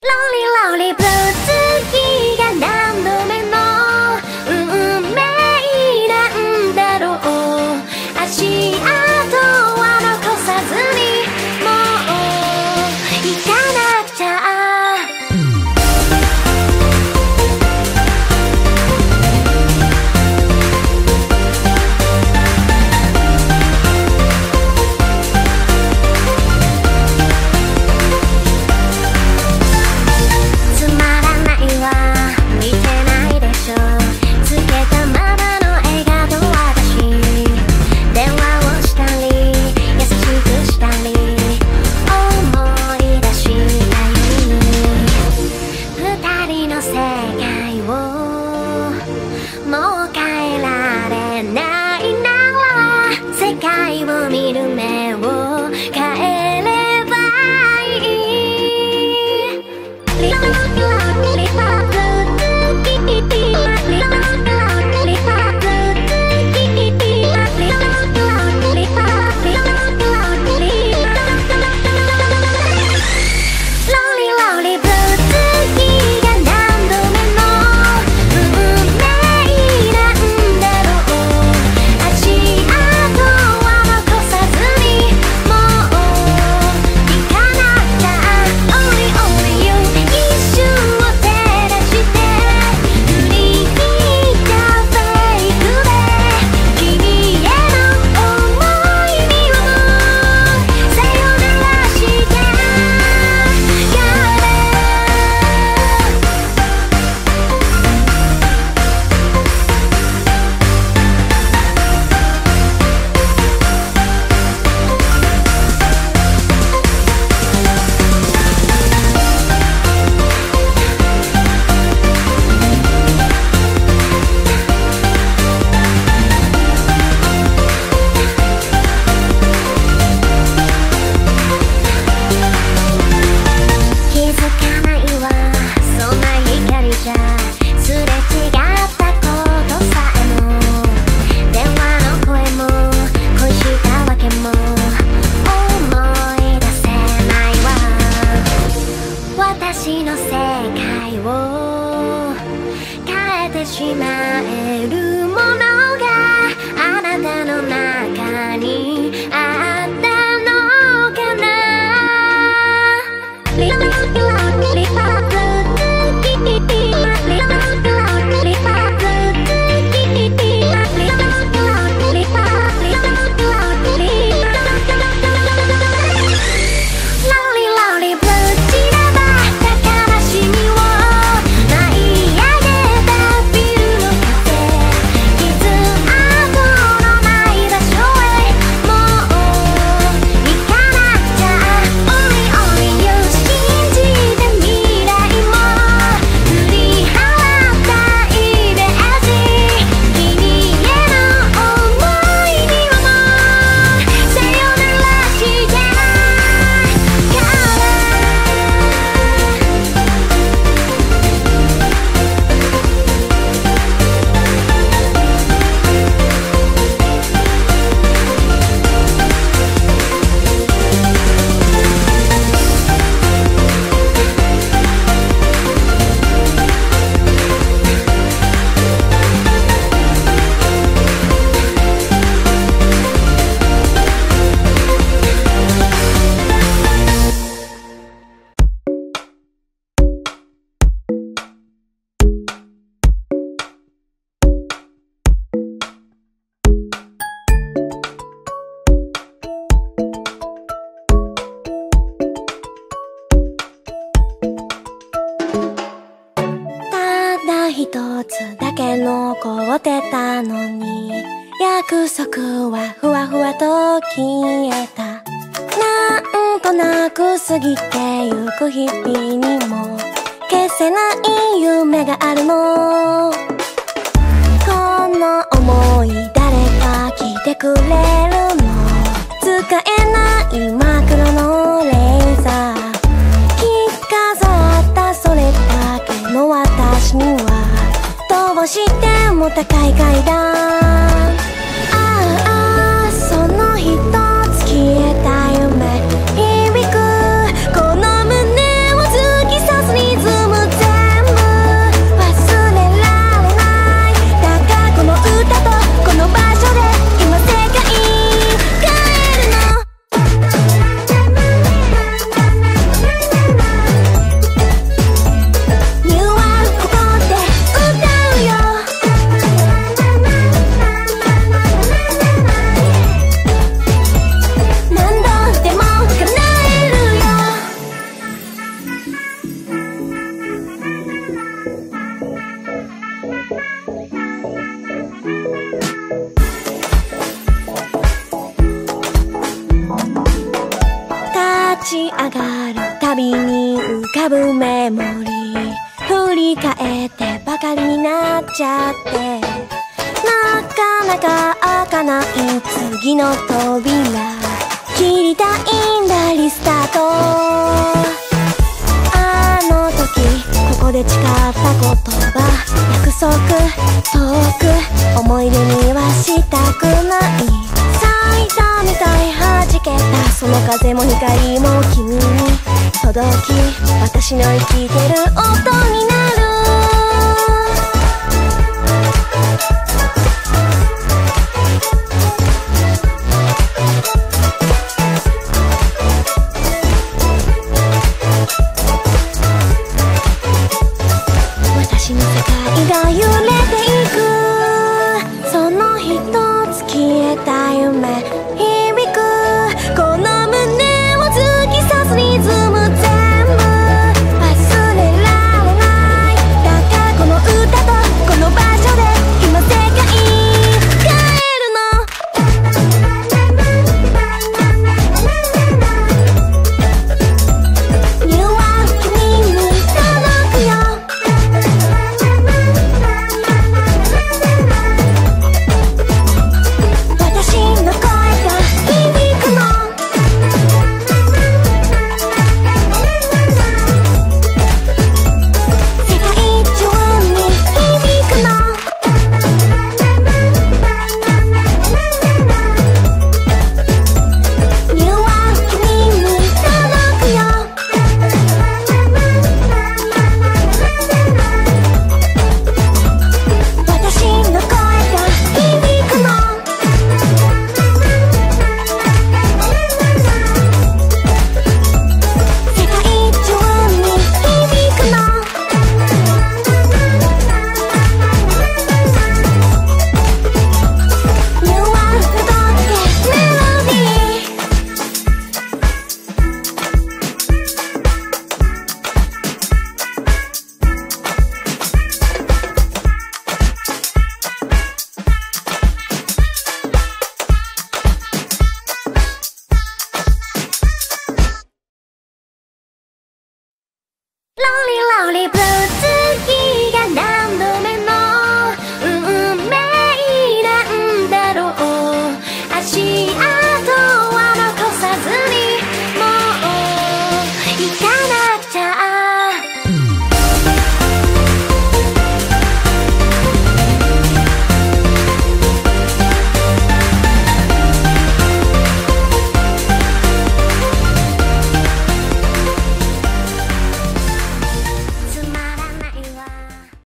ロリロリブルー月が何度目の運命なんだろう。足跡は残さずにもう行かなくちゃ。一つだけ残ってたのに、約束はふわふわと消えた。なんとなく過ぎてゆく日々にも消せない夢があるの。この想い誰か聞いてくれるの？使えない真っ黒のレーザー、着飾ったそれだけの私にはどうしても高い階段。ああ、その一つ消えた夢響くこの胸を突き刺すに浮かぶメモリー振り返ってばかりになっちゃって、なかなか開かない次の扉、切りたいんだリスタート。あの時ここで誓った言葉、約束遠く思い出にはしたくない。咲いたみたい弾けたその風も光も君に届き、私の生きてる音になる。